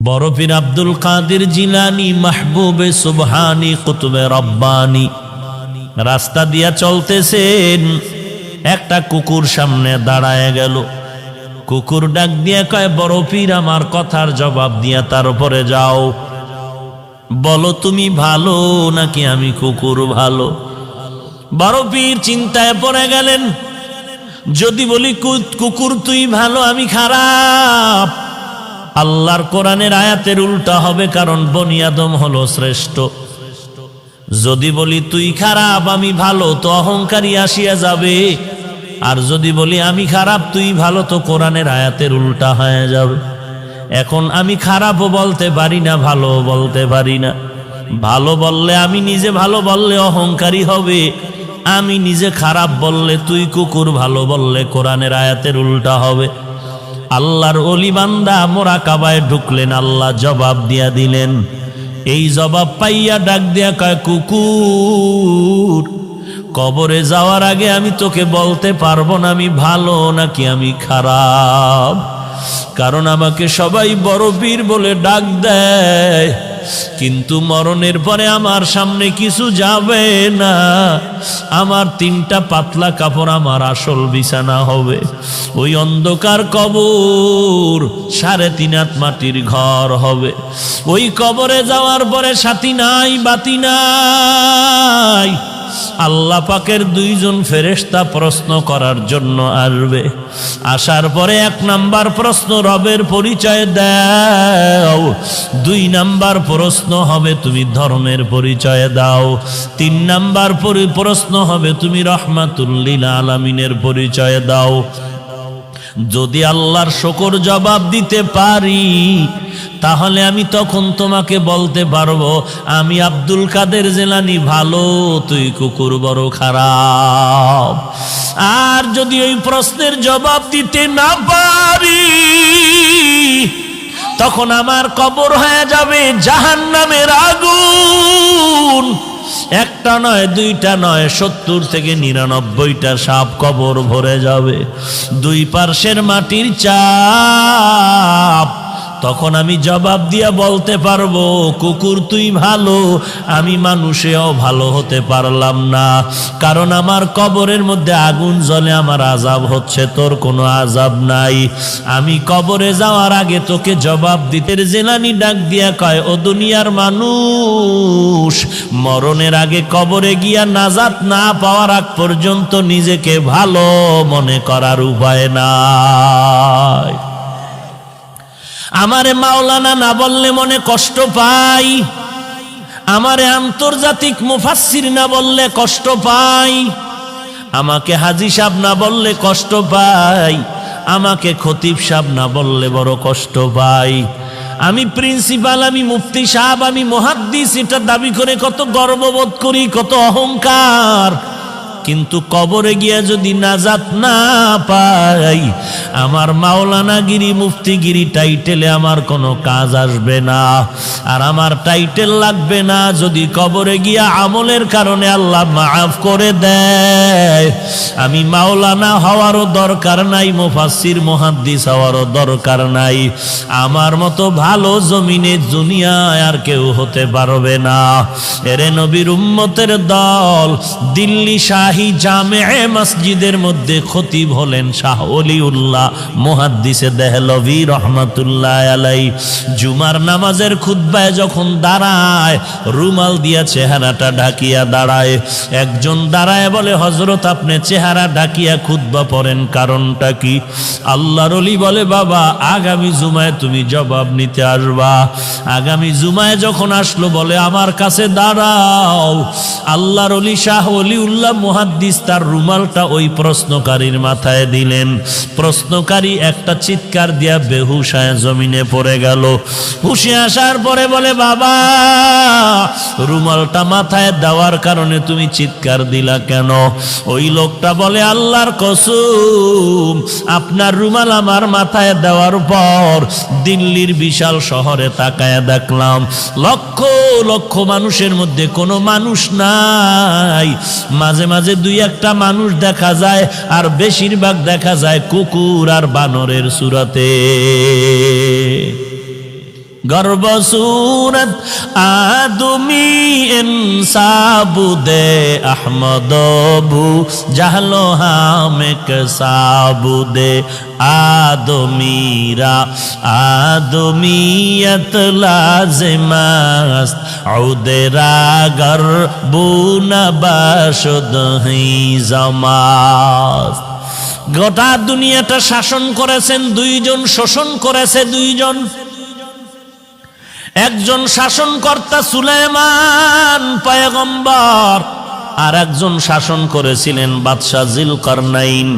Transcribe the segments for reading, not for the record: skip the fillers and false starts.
বড় পীর আব্দুল কাদের জিলানী মাহবুবে সুবহানী কুতুবে রব্বানী রাস্তা দিয়া চলতেছেন, একটা কুকুর সামনে দাঁড়ায় গেল। কুকুর ডাক দিয়া কয়, বড় পীর আমার কথার জবাব দিয়া তার উপরে যাও, বলো তুমি ভালো নাকি আমি কুকুর ভালো? বড় পীর চিন্তায় পড়ে গেলেন, যদি বলি কুকুর তুই ভালো আমি খারাপ, আল্লাহর কোরআনের আয়াতের উল্টা হবে, কারণ বনি আদম হলো শ্রেষ্ঠ। যদি বলি তুই খারাপ আমি ভালো, তো অহংকারী আসিয়া যাবে। আর যদি বলি আমি খারাপ তুই ভালো, তো কোরআনের আয়াতের উল্টা হয়ে যাবে। এখন আমি খারাপও বলতে পারি না, ভালো বলতে পারি না। ভালো বললে আমি নিজে ভালো বললে অহংকারী হবে, আমি নিজে খারাপ বললে তুই কুকুর ভালো বললে কোরআনের আয়াতের উল্টা হবে। আল্লাহর ওলি বান্দা মোরাকাবায় ঢুকলেন, আল্লাহ জবাব দিয়া দিলেন। এই জবাব পাইয়া ডাক দিয়া কয়, কুকুর কবরে যাওয়ার আগে আমি তোকে বলতে পারবো না আমি ভালো নাকি আমি খারাপ, কারণ আমাকে সবাই বড় পীর বলে ডাক দেয়, কিন্তু মরণের পরে আমার সামনে কিছু যাবে না। আমার 3টা পাতলা কাপড় আমার আসল বিছানা হবে। ওই অন্ধকার কবর 3.5 হাত মাটির ঘর হবে। ওই কবরে যাওয়ার পরে সাথী নাই, বাতি নাই। আল্লাহ পাকের 2 জন ফেরেশতা প্রশ্ন করার জন্য আসবে। আসার পরে 1 নাম্বার প্রশ্ন, রবের পরিচয় দাও। 2 নাম্বার প্রশ্ন হবে তুমি ধর্মের পরিচয় দাও। 3 নাম্বার প্রশ্ন হবে তুমি রহমাতুল লিল আলামিনের পরিচয় দাও। যদি আল্লাহর শুকর জবাব দিতে পারি, তাহলে আমি তখন তোমাকে বলতে পারবো আমি আব্দুল কাদের জিলানী ভালো, তুই কুকুর বড় খারাপ। আর যদি ওই প্রশ্নের জবাব দিতে না পারি, তখন আমার কবর হয়ে যাবে জাহান্নামের আগুন। 1টা নয় 2টা নয়, 70 থেকে 99টা সাপ কবর ভরে যাবে। 2 পার্শ্বের মাটির চাপ। তখন আমি জবাব দিয়া বলতে পারবো, কুকুর তুই ভালো, আমি মানুষেও ভালো হতে পারলাম না, কারণ আমার কবরের মধ্যে আগুন জ্বলে, আমার আযাব হচ্ছে, তোর কোনো আযাব নাই। আমি কবরে যাওয়ার আগে তোকে জবাব দিতে। জিলানী ডাক দিয়া কয়, ও দুনিয়ার মানুষ, মরণের আগে কবরে গিয়া নাজাত না পাওয়ার আগ পর্যন্ত নিজেকে ভালো মনে করার উপায় নাই। আমারে মাওলানা না বললে মনে কষ্ট পাই, আমারে আন্তর্জাতিক মুফাসসির না বললে কষ্ট পাই, আমাকে হাজী সাহেব না বললে কষ্ট পাই, আমাকে খতিব সাহেব না বললে বড় কষ্ট পাই। আমি প্রিন্সিপাল, আমি মুফতি সাহেব, আমি মুহাদ্দিস, এটা দাবি করে কত গর্ববোধ করি, কত অহংকার। কিন্তু কবরে গিয়া যদি নাজাত না পাই, আমার মাওলানাগিরি মুফতিগিরি টাইটেলে আমার কোনো কাজ আসবে না। আর আমার টাইটেল লাগবে না যদি কবরে গিয়া আমলের কারণে আল্লাহ মাফ করে দেয়। আমি মাওলানা হওয়ারও দরকার নাই, মুফাসসির মুহাদ্দিস হওয়ারও দরকার নাই। আমার মতো ভালো জমিনে দুনিয়ায় আর কেউ হতে পারবে না। এরে নবীর উম্মতের দল, দিল্লি শাহী জামে মসজিদের মধ্যে খতিব হলেন শাহ ওলিউল্লাহ মুহাদ্দিসে দেহলভী রহমাতুল্লাহ আলাই। জুমার নামাজের খুতবায় যখন দাঁড়ায়, রুমাল দিয়া চেহারাটা ঢাকিয়া দাঁড়ায়। একজন দাঁড়ায় বলে, হযরত আপনি চেহারা ঢাকিয়া খুতবা পড়েন, কারণটা কি? আল্লাহর ওলি বলে, বাবা আগামী জুমায় তুমি জবাব নিতে আসবা। আগামী জুমায় যখন আসলো, বলে আমার কাছে দাঁড়াও। আল্লাহর ওলি শাহ ওলিউল্লাহ মুহাদ্দিস তার রুমালটা ওই প্রশ্নকারীর মাথায় দিলেন। প্রশ্নকারী একটা চিৎকার দিয়া বেহুশ হয়ে জমিনে পড়ে গেল। হুশে আসার পরে বলে, বাবা রুমালটা মাথায় দেওয়ার কারণে তুমি চিৎকার দিলা কেন? ওই লোকটা বলে, আল্লাহর কসম, আপনার রুমাল আমার মাথায় দেওয়ার পর দিল্লির বিশাল শহরে তাকায়া দেখলাম লক্ষ লক্ষ মানুষের মধ্যে কোনো মানুষ নাই। মাঝে মাঝে 2-1টা মানুষ দেখা যায়, আর বেশিরভাগ দেখা যায় কুকুর আর বানরের সুরাতে। गर्भ सूरत आदमी इंसाबुदे अहमदबू जहलो हामिक साबुदे आदमीरा आदमीयत लाजिमस्त औदेरा गर्बुना बाशुद ही जमास्त। গোটা দুনিয়াটা শাসন করেছেন দুইজন, শোষণ করেছে দুইজন। একজন শাসনকর্তা সুলাইমান পয়গম্বর, আর একজন শাসন করেছিলেন বাদশাহ যুলকারনাইন।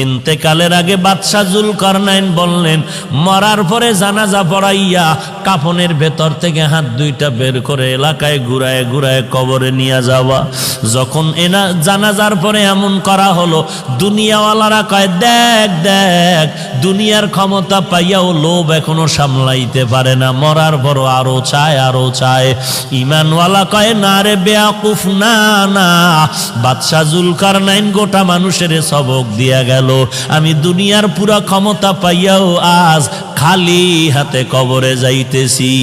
ইন্তেকালের আগে বাদশাহ যুলকারনাইন বললেন, মরার পরে জানাজা পড়াইয়া কাফনের ভেতর থেকে হাত দুইটা বের করে এলাকায় ঘুরায় ঘুরায় কবরে নিয়ে যাওয়া। যখন জানাজার পরে এমন করা হলো, দুনিয়াওয়ালারা কয়, দেখ দেখ, দুনিয়ার ক্ষমতা পাইয়াও লোভ এখনো সামলাইতে পারে না, মরার পরও আরো চায় আরো চায়। ইমানওয়ালা কয়, না রে বেয়াকুফ, না না, বাদশাহ যুলকারনাইন গোটা মানুষের সবক দিয়া গেল। আমি দুনিয়ার পুরা ক্ষমতা পাইয়াও আজ খালি হাতে কবরে যাইতেছি।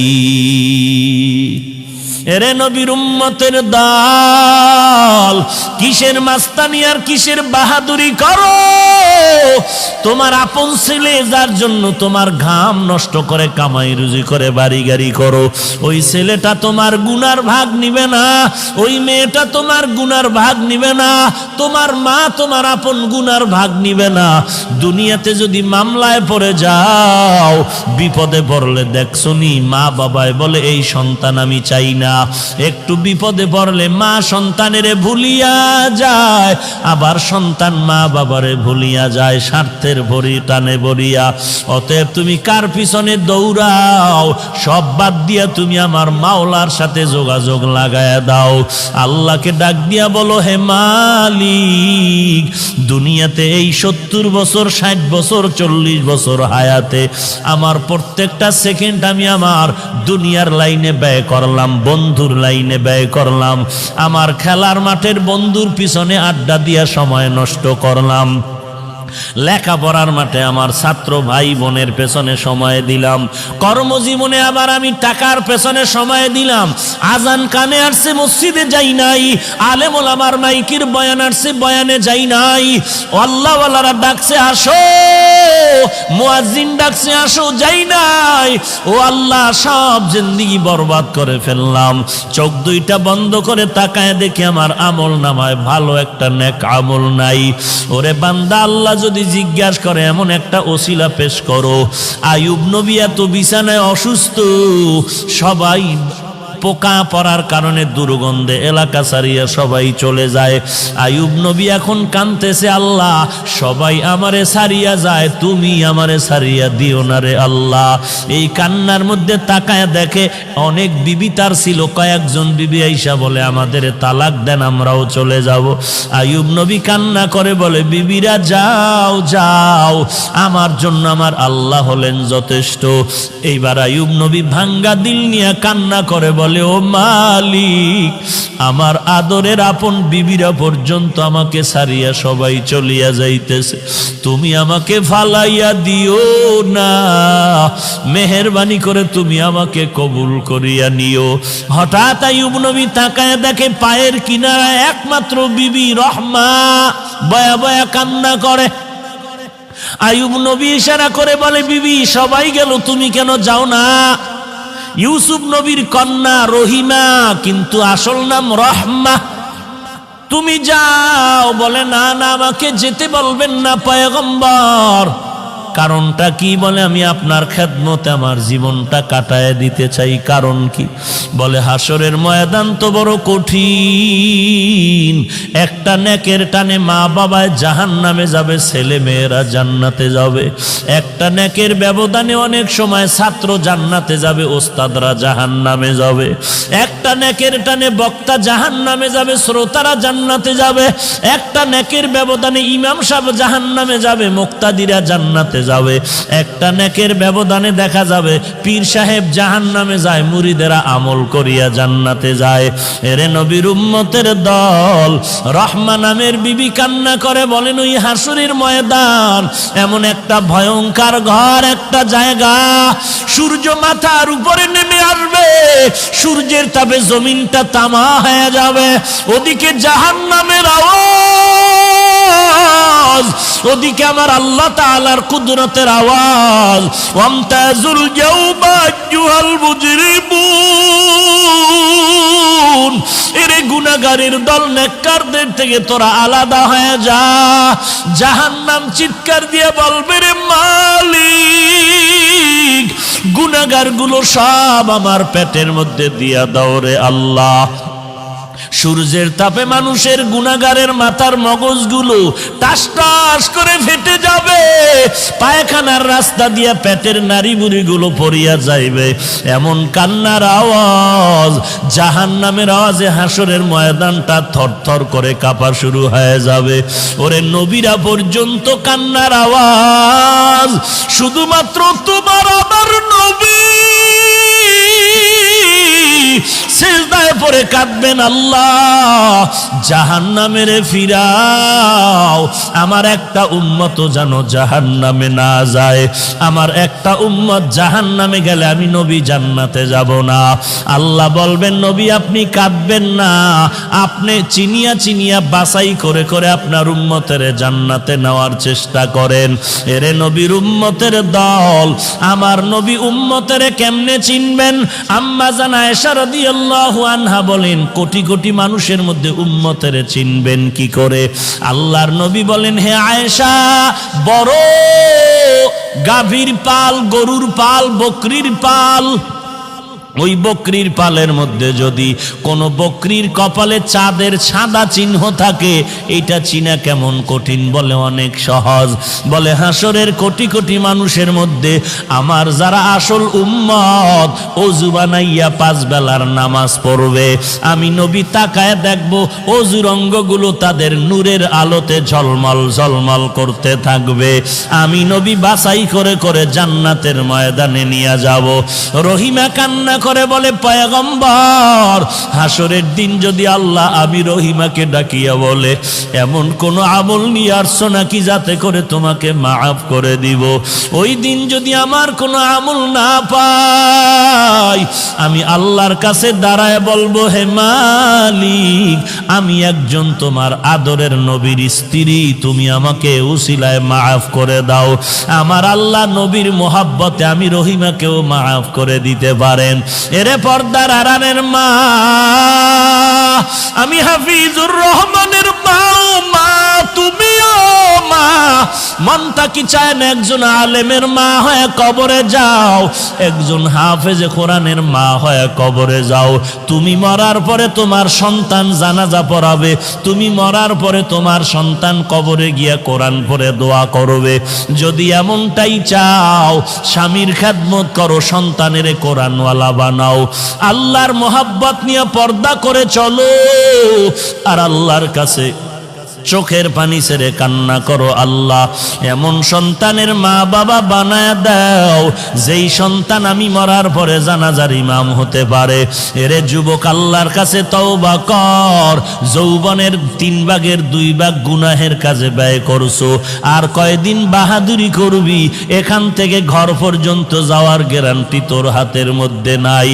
এরে নবীর উম্মতের দল, কিসের মাস্তানি আর কিসের বাহাদুরি করো? তোমার আপন ছেলে যার জন্য তোমার ঘাম নষ্ট করে কামাই রুজি করে বাড়ি গাড়ি করো, ওই ছেলেটা তোমার গুনার ভাগ নিবে না, ওই মেয়েটা তোমার গুনার ভাগ নিবে না, তোমার মা তোমার আপন গুনার ভাগ নিবে না। দুনিয়াতে যদি মামলায় পড়ে যাও, বিপদে পড়লে দেখছনি মা বাবায় বলে এই সন্তান আমি চাই না। একটু বিপদে পড়লে মা সন্তানেরে ভুলিয়া যায়, আবার সন্তান মা বাবারে ভুলিয়া যায়, স্বার্থের ভরি টানে ভরিয়া। অতএব তুমি কার পিছনে দৌড়াও, সব বাদ দিয়া তুমি আমার মাওলার সাথে যোগাযোগ লাগায়া দাও। আল্লাহকে ডাক দিয়া বলো, হে মালিক, দুনিয়াতে এই 70 বছর 60 বছর 40 বছর হায়াতে আমার প্রত্যেকটা সেকেন্ড আমি আমার দুনিয়ার লাইনে ব্যয় করলাম, বন্ধুর লাইনে ব্যয় করলাম, আমার খেলার মাঠের বন্ধুর পিছনে আড্ডা দিয়া সময় নষ্ট করলাম, লেখাপড়ার মাঠে আমার ছাত্র ভাই বোনের পেছনে সময় দিলাম, কর্মজীবনে আবার আমি টাকার পেছনে সময় দিলাম। আজান কানে আসছে মসজিদে যাই নাই, আলেম ওলামার মাইকির বয়ান আসছে বয়ানে যাই নাই, আল্লাহ ওয়ালারা ডাকছে আসো, মুয়াজ্জিন ডাকছে আসো, যাই নাই। ও আল্লাহ, সব জিন্দেগি বরবাদ করে ফেললাম। চোখ দুইটা বন্ধ করে তাকায় দেখি আমার আমল নামায় ভালো একটা নেক আমল নাই। ওরে বান্দা, আল্লাহ যদি জিজ্ঞাসা করে এমন একটা ওসিলা পেশ করো। আইয়ুব নবী এত বিছানায় অসুস্থ, সবাই পোকা পড়ার কারণে দুর্গন্ধে এলাকা ছাড়িয়া সবাই চলে যায়। আইয়ুব নবী এখন কাঁদতেছে, আল্লাহ সবাই আমারে ছাড়িয়া যায়, তুমি আমারে ছাড়িয়া দিও না রে আল্লাহ। এই কান্নার মধ্যে তাকায় দেখে অনেক বিবি তার ছিল, কয়েকজন বিবি আইসা বলে আমাদের তালাক দেন, আমরাও চলে যাব। আইয়ুব নবী কান্না করে বলে, বিবিরা যাও যাও, আমার জন্য আমার আল্লাহ হলেন যথেষ্ট। এইবার আইয়ুব নবী ভাঙ্গা দিল নিয়ে কান্না করে বলে, ও মালিক, আমার আদরের আপন বিবিরা পর্যন্ত আমাকে ছাড়িয়া সবাই চলিয়া যাইতেছে, তুমি আমাকে ফালাইয়া দিও না, মেহেরবানি করে তুমি আমাকে কবুল করিয়া নিও। হঠাৎ আইয়ুব নবী তাকায় দেখে পায়ের কিনারায় একমাত্র বিবি রহমা বয়া বয়া কান্না করে। আইয়ুব নবী ইশারা করে বলে, বিবি সবাই গেল, তুমি কেন যাও না? ইউসুফ নবীর কন্যা রহিমা, কিন্তু আসল নাম রহমা, তুমি যাও। বলে, না না, আমাকে যেতে বলবেন না পয়গম্বর। কারণটা কি? বলে, আমি আপনার খেদমতে আমার জীবনটা কাটায় দিতে চাই। কারণ কি? বলে, হাসরের ময়দান তো বড় কঠিন, একটা নেকের টানে মা বাবায় জাহান্নামে যাবে, ছেলে মেয়েরা জান্নাতে যাবে। একটা নেকের ব্যবধানে অনেক সময় ছাত্র জান্নাতে যাবে, ওস্তাদরা জাহান্নামে যাবে। একটা নেকের টানে বক্তা জাহান্নামে যাবে, শ্রোতারা জান্নাতে যাবে। একটা নেকের ব্যবধানে ইমাম সাহেব জাহান্নামে যাবে, মুক্তাদিরা জান্নাতে যাবে। একটা নেকের ব্যবধানে দেখা যাবে পীর সাহেব জাহান্নামে যায়, মুরিদেরা আমল করিয়া জান্নাতে যায়। এরে নবীর উম্মতের দল, রহমা নামের বিবি কান্না করে বলেন, ওই হাসরের ময়দান এমন একটা ভয়ঙ্কর ঘর, একটা জায়গা, সূর্য মাথার উপরে নেমে আসবে, সূর্যের তাপে জমিনটা তামা হয়ে যাবে। ওদিকে জাহান্নামের আওয়াজ, ওদিকে আমার আল্লাহ তাআলার কুদরতের আওয়াজ। ওয়ামতাজুল ইয়াউমা আইয়ুহাল মুজরিমুন, এরে গুনাহগারের দল, নেককারদের থেকে তোরা আলাদা হয়ে যা। জাহান্নাম চিৎকার দিয়ে বলবে, রে মালিক, গুনাহগারগুলো সব আমার পেটের মধ্যে দিয়া দাও রে আল্লাহ। সূর্যের তাপে মানুষের গুনাহগারের মাথার মগজগুলো টাস টাস করে ফেটে যাবে, পায়খানার রাস্তা দিয়া পেটের নাড়ি বুড়িগুলো পড়িয়া যাইবে। এমন কান্নার আওয়াজ, জাহান্নামের আওয়াজে হাসরের ময়দানটা থরথর করে কাঁপা শুরু হয়ে যাবে। ওরে নবীরা পর্যন্ত কান্নার আওয়াজ, শুধুমাত্র তোমার আমার নবী সিজদায় পড়ে কাঁদবেন, আল্লাহ জাহান্নামের ফিরাও, আমার একটা উম্মত যেন জাহান্নামে না যায়, আমার একটা উম্মত জাহান্নামে গেলে আমি নবী জান্নাতে যাব না। আল্লাহ বলবেন, নবী আপনি কাঁদবেন না, আপনি চিনিয়া চিনিয়া বাছাই করে করে আপনার উম্মতের জান্নাতে নেওয়ার চেষ্টা করেন। এরে নবীর উম্মতের দল, আমার নবী উম্মতের কেমনে চিনবেন? আম্মা জান আয়েশা রাদিয়াল্লাহু আনহা বলেন, কোটি কোটি মানুষের মধ্যে উম্মতের চিনবেন কি করে? আল্লাহর নবী বলেন, হে আয়েশা, বড় গাভীর পাল, গরুর পাল, বকরির পাল, ওই বকরির পালের মধ্যে যদি কোনো বকরির কপালে চাঁদের সাদা চিহ্ন থাকে, এটা চিনা কেমন কঠিন? বলে অনেক সহজ। বলে হাসরের কোটি কোটি মানুষের মধ্যে আমার যারা আসল উম্মত, ওযু বানাইয়া 5 বেলার নামাজ পড়বে, আমি নবী তাকায় দেখব ওযুর অঙ্গগুলো তাদের নূরের আলোতে ঝলমল ঝলমল করতে থাকবে। আমি নবী বাছাই করে করে জান্নাতের ময়দানে নিয়ে যাব। রহিমা কান্না করে বলে, পয়গম্বর, হাসরের দিন যদি আল্লাহ আমি রহিমাকে ডাকিয়া বলে, এমন কোন আমল নিয়ে আসছো নাকি যাতে করে তোমাকে মাফ করে দিব? ওই দিন যদি আমার কোনো আমল না পাই, আমি আল্লাহর কাছে দাঁড়ায় বলবো, হে মালিক, আমি একজন তোমার আদরের নবীর স্ত্রী, তুমি আমাকে উসিলায় মাফ করে দাও। আমার আল্লাহ নবীর মোহাব্বতে আমি রহিমাকেও মাফ করে দিতে পারেন। এরে পর্দার আড়ালের মা, আমি হাফিজুর রহমানের মা, মা তুমিও মা। মনটা কি চায় না একজন আলেমের মা হয়ে কবরে যাও, একজন হাফেজে কোরআনের মা হয়ে কবরে যাও। তুমি মরার পরে তোমার সন্তান জানাজা পড়াবে, তুমি মরার পরে তোমার সন্তান কবরে গিয়া কোরআন পড়ে দোয়া করবে। যদি এমনটাই চাও, স্বামীর খেদমত করো, সন্তানের কোরআনওয়ালা বানাও, আল্লাহর মোহাব্বত নিয়ে পর্দা করে চলো, আর আল্লাহর কাছে চোখের পানি ছেড়ে কান্না করো, আল্লাহ এমন সন্তানের মা বাবা বানায় দাও যেই সন্তান আমি মরার পরে জানাজার ইমাম হতে পারে। এরে যুবক, আল্লাহর কাছে তওবা কর। যৌবনের 3 ভাগের 2 ভাগ গুনাহের কাজে ব্যয় করছো, আর কয়দিন বাহাদুরি করবি? এখান থেকে ঘর পর্যন্ত যাওয়ার গ্যারান্টি তোর হাতের মধ্যে নাই।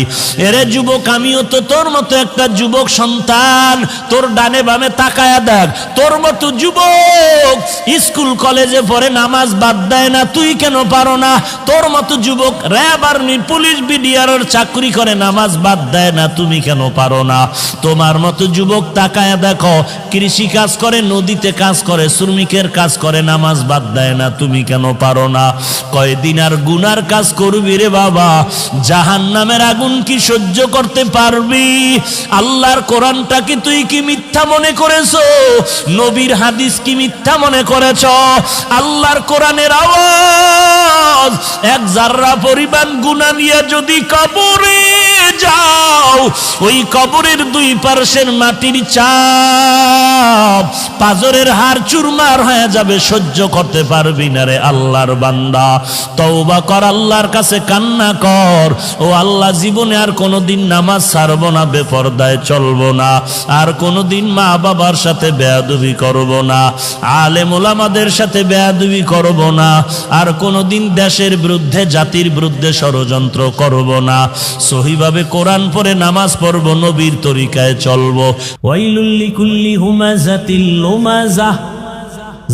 এরে যুবক, আমিও তো তোর মতো একটা যুবক সন্তান, তোর ডানে বামে তাকায়া দেখ, তোর মতো যুবক স্কুল কলেজে পড়ে নামাজ বাদ দেয় না, তুই কেন পারো না? তোর মতো যুবক র্যাব আর্মি পুলিশ বিডিআর চাকরি করে নামাজ বাদ দেয় না, তুমি কেন পারো না? তোমার মতো যুবক তাকায় দেখো, কৃষি কাজ করে, নদীতে কাজ করে, শ্রমিকের কাজ করে, নামাজ বাদ দেয় না, তুমি কেন পারো না? কয়দিন আর গুনার কাজ করবি রে বাবা? জাহান্নামের আগুন কি সহ্য করতে পারবি? আল্লাহর কোরআনটাকে তুই কি মিথ্যা মনে করেছো? নবীর হাদিস কি মিথ্যা মনে করেছ? আল্লাহর কোরআনের আওয়াজ এক জাররা পরিমাণ গুনাহ নিয়ে যদি কবরে যাও, ওই কবরের দুই পার্শ্বের মাটির চাপ পাজরের হাড় চুরমার হয়ে যাবে, সহ্য করতে পারবি না রে আল্লাহর বান্দা। তওবা কর, আল্লাহর কাছে কান্না কর, ও আল্লাহ জীবনে আর কোনোদিন নামাজ ছাড়বো না, বেপরদায় চলবো না, আর কোনোদিন মা বাবার সাথে বেয়াদবি করব না, আলেম ওলামাদের সাথে বেয়াদবি করব না, আর কোনোদিন দেশের বিরুদ্ধে জাতির বিরুদ্ধে ষড়যন্ত্র করব না, সহিভাবে কোরআন পড়ে নামাজ পড়ব, নবীর তরিকায় চলবো। ওয়াইলুল লিকুল্লি হুমাযাতিল লুমাযাহ,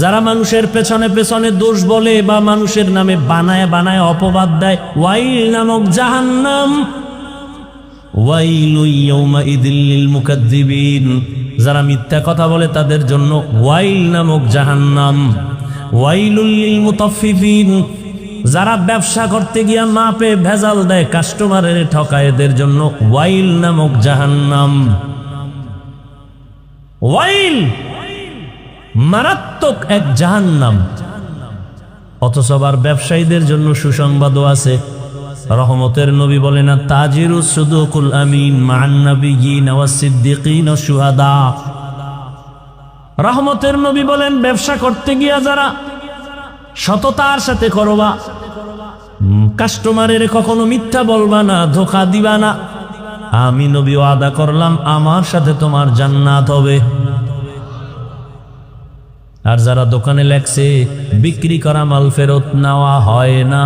যারা মানুষের পেছনে পেছনে দোষ বলে বা মানুষের নামে বানায় বানায় অপবাদ দেয়, ওয়াইল নামক জাহান্নাম। ওয়াইলু ইয়াউমাইযিল লিল মুকাদ্দিবিন, যারা মিথ্যা কথা বলে তাদের জন্য ওয়াইল নামক জাহান্নাম। ওয়াইলুল লিল মুতাফফিফিন, যারা ব্যবসা করতে গিয়া মাপে ভেজাল দেয়, কাস্টমারের ঠকায়, এদের জন্য ওয়াইল নামক জাহান্নাম। ওয়াইল মারাত্মক এক জাহান্নাম। অথচ আবার ব্যবসায়ীদের জন্য সুসংবাদও আছে। রহমতের নবী বলেন, তাজিরুস সুদুকুল আমিন মা'আন নাবিয়্যিন ওয়াস সিদ্দিকিন ওয়াশ শুহাদা। রহমতের নবী বলেন, ব্যবসা করতে গিয়া যারা সততার সাথে করবা, কাস্টমারের কখনো মিথ্যা বলবা না, ধোঁকা দিবা না, আমি নবী ওয়াদা করলাম আমার সাথে তোমার জান্নাত হবে। আর যারা দোকানে লেখছে বিক্রি করা মাল ফেরত নেওয়া হয় না,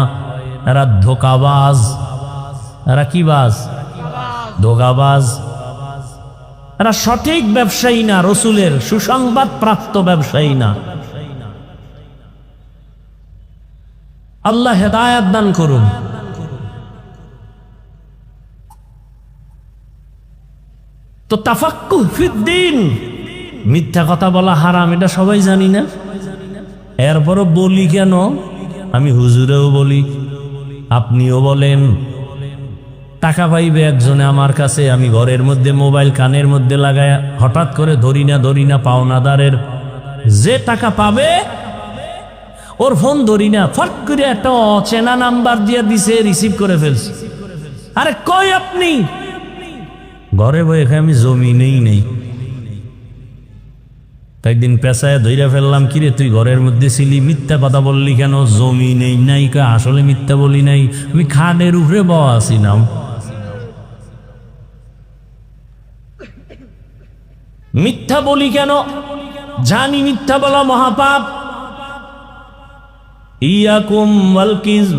এরা ধোকাবাজ। এরা কি বাজ? ধোকাবাজ। এরা সঠিক ব্যবসায়ী না, রসুলের সুসংবাদ প্রাপ্ত ব্যবসায়ী না। আল্লাহ হেদায়েত দান করুন। তো তাফাক্কুহ ফিদ্দিন, মিথ্যা কথা বলা হারাম, এটা সবাই জানি না, এরপরও বলি কেন? আমি হুজুরেও বলি, আপনিও বলেন। টাকা পাইবে একজনে আমার কাছে, আমি ঘরের মধ্যে মোবাইল কানের মধ্যে লাগায় হঠাৎ করে ধরি না পাওনাদারের যে টাকা পাবে ওর ফোন ধরি না, ফট করে একটা অচেনা নাম্বার দিয়ে দিছে, রিসিভ করে ফেলছে। আরে কই আপনি? ঘরে বই আমি জমিনেই নেই। একদিন পেশায় ধইরা ফেললাম, কিরে তুই ঘরের মধ্যে ছিলি, মিথ্যা কথা বললি কেন? জমি নেই নাই। আসলে মিথ্যা বলি নাই, আমি খাটের উপরে বসা আছিলাম। মিথ্যা বলি কেন? জানি মিথ্যা বলা মহাপাপ। ইয়াকুম ওয়াল কিযব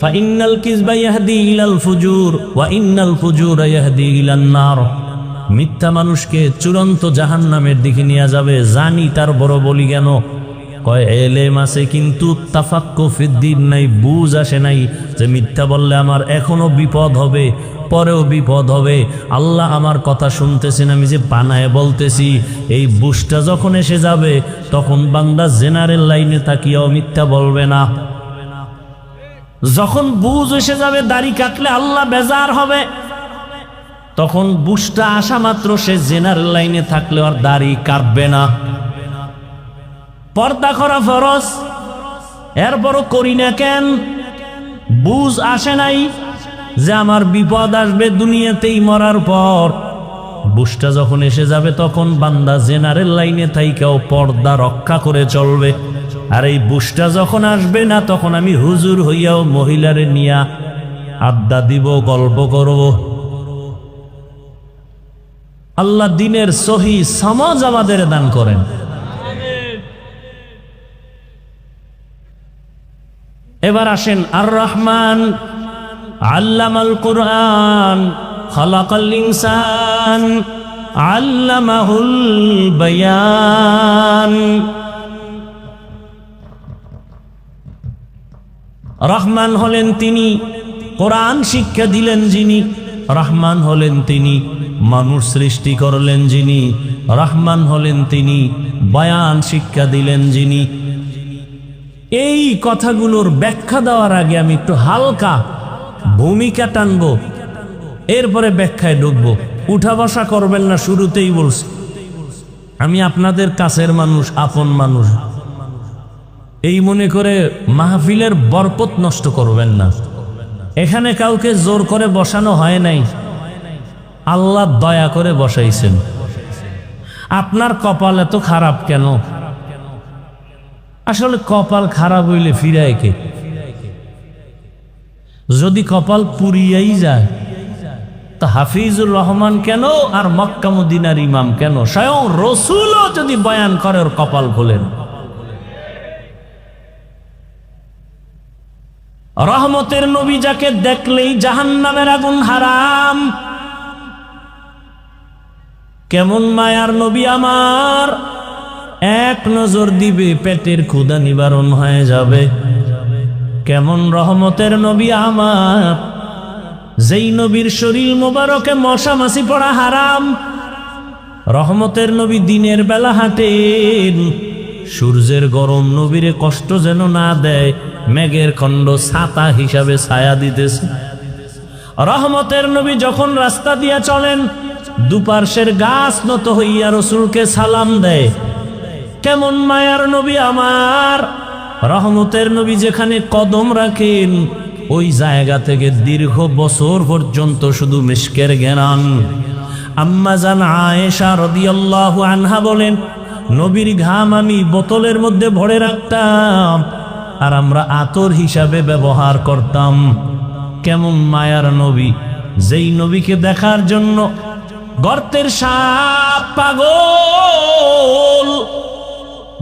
ফাইন্নাল কিযবা ইয়াহদি ইলাল ফুজুর ওয়া ইন্নাল ফুজুরা ইয়াহদি ইলান নার। মিথ্যা মানুষকে চূড়ান্ত জাহান্নামের দিকে নিয়ে যাবে। জানি, তার বড় বলি কেন? কয় এলেম আছে কিন্তু তাফাক্কুহ ফিদ্দিন নাই, বুঝ আসে নাই যে মিথ্যা বললে আমার এখনো বিপদ হবে, পরেও বিপদ হবে। আল্লাহ আমার কথা শুনতেছেন, আমি যে বানায় বলতেছি, এই বুঝটা যখন এসে যাবে তখন বান্দা জেনারেল লাইনে তাকিয়েও মিথ্যা বলবে না। যখন বুঝ এসে যাবে, দাড়ি কাটলে আল্লাহ বেজার হবে, তখন বুঝটা আসা মাত্র সে জেনারেল লাইনে থাকলে আর দাড়ি কাটবে না। পর্দা করা ফরজ, এরপরও করি না কেন? বুঝ আসে নাই যে আমার বিপদ আসবে দুনিয়াতেই মরার পর। বুঝটা যখন এসে যাবে তখন বান্দা জেনারেল লাইনে থাইকাও পর্দা রক্ষা করে চলবে। আর এই বুঝটা যখন আসবে না, তখন আমি হুজুর হইয়াও মহিলারে নিয়া আড্ডা দিব, গল্প করব। আল্লাহ দিনের সহি সমাজ আমাদের দান করেন। এবার আসেন, আর রহমান আল্লামাল কুরআন খালাকাল ইনসান আল্লামাহুল বায়ান। রহমান হলেন তিনি, কোরআন শিক্ষা দিলেন যিনি। রহমান হলেন তিনি, মানুষ সৃষ্টি করলেন যিনি। রহমান হলেন তিনি, বয়ান শিক্ষা দিলেন যিনি। এই কথাগুলোর ব্যাখ্যা দেওয়ার আগে আমি একটু হালকা ভূমিকা টানবো, এরপরে ব্যাখ্যায় ঢুকবো। উঠা বসা করবেন না, শুরুতেই বলছি। আমি আপনাদের কাছের মানুষ, আপন মানুষ, এই মনে করে মাহফিলের বরকত নষ্ট করবেন না। এখানে কাউকে জোর করে বসানো হয় নাই, আল্লাহ দয়া করে বসাইছেন। আপনার কপাল এত খারাপ কেন? আসলে কপাল খারাপ হইলে ফিরায় কে? যদি কপাল পুরিয়াই যায় তা হাফিজুর রহমান কেন আর মক্কা মদিনার ইমাম কেন? স্বয়ং রসুলও যদি বয়ান করে ওর কপাল খোলেন। রহমতের নবী যাকে দেখলেই জাহান্নামের আগুন হারাম, কেমন মায়ার নবী আমার, এক নজর দিবে পেটের ক্ষুধা নিবারণ হয়ে যাবে। কেমন রহমতের নবী আমার, যেই নবীর শরীর মোবারকে মশা মাছি পড়া হারাম। রহমতের নবী দিনের বেলা হাঁটেন, সূর্যের গরম নবীরে কষ্ট যেন না দেয়, মেঘের খণ্ড ছাতা হিসাবে ছায়া দিতেছে। রহমতের নবী যখন রাস্তা দিয়া চলেন, দুপার্শ্বের গাছ নত হইয়া রসুলকে সালাম দেয়। কেমন মায়ার নবী আমার, রহমতের নবী যেখানে কদম রাখেন ওই জায়গা থেকে দীর্ঘ বছর পর্যন্ত শুধু মিশকের ঘ্রাণ। আম্মা জান আয়েশা রাদিয়াল্লাহু আনহা বলেন, নবীর ঘাম আমি বোতলের মধ্যে ভরে রাখতাম আর আমরা আতর হিসাবে ব্যবহার করতাম। কেমন মায়ার নবী, যেই নবীকে দেখার জন্য গর্তের সাপ পাগল,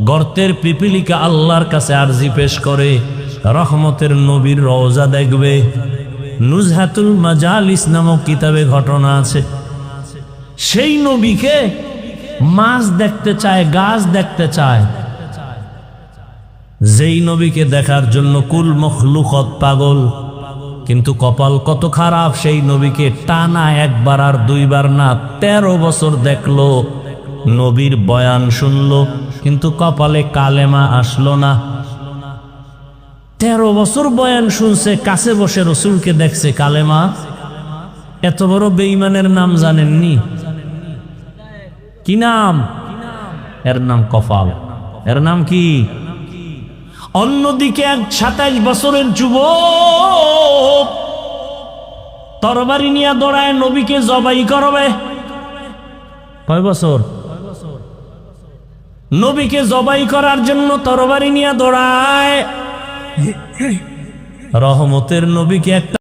গর্তের পিপিলিকা আল্লাহর কাছে আরজি পেশ করে রহমতের নবীর রওজা দেখবে। নুজহাতুল মাজালিস নামক কিতাবে ঘটনা আছে, সেই নবীকে মাছ দেখতে চায়, গাছ দেখতে চায়। যেই নবীকে দেখার জন্য কুল মখলুকত পাগল, কিন্তু কপাল কত খারাপ, সেই নবীকে টানা একবার আর দুইবার না 13 বছর দেখলো, নবীর বয়ান শুনলো, কিন্তু কপালে কালেমা আসলো না। 13 বছর বয়ান শুনছে, কাছে বসে রসুলকে দেখছে, কালেমা। এত বড় বেঈমানের নাম জানেননি? কি নাম? এর নাম কপাল। এর নাম কি? অন্যদিকে এক 27 বছরের যুবক তরবারি নিয়ে দৌড়ায় নবীকে জবাই করবে। কয় বছর? নবীকে জবাই করার জন্য তরবারি নিয়ে দৌড়ায়। রহমতের নবীকে একটা